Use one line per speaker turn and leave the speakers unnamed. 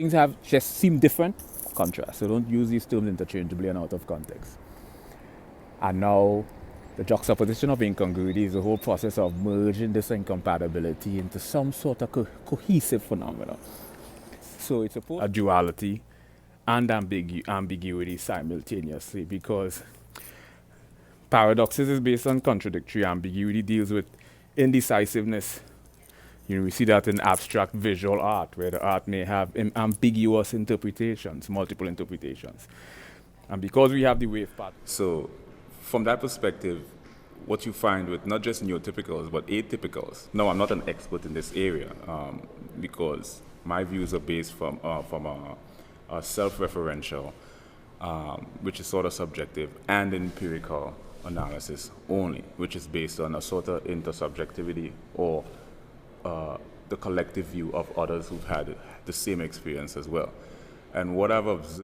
Things have just seem different, contrast. So don't use these terms interchangeably and out of context. And now the juxtaposition of incongruity is the whole process of merging this incompatibility into some sort of cohesive phenomenon. So it's a duality and ambiguity simultaneously, because paradoxes is based on contradictory. Ambiguity deals with indecisiveness. We see that in abstract visual art, where the art may have ambiguous interpretations, multiple interpretations. And because we have the wave pattern.
So, from that perspective, what you find with not just neotypicals, but atypicals. No, I'm not an expert in this area, because my views are based from a self-referential, which is sort of subjective, and empirical analysis only, which is based on a sort of intersubjectivity or the collective view of others who've had the same experience as well. And what I've observed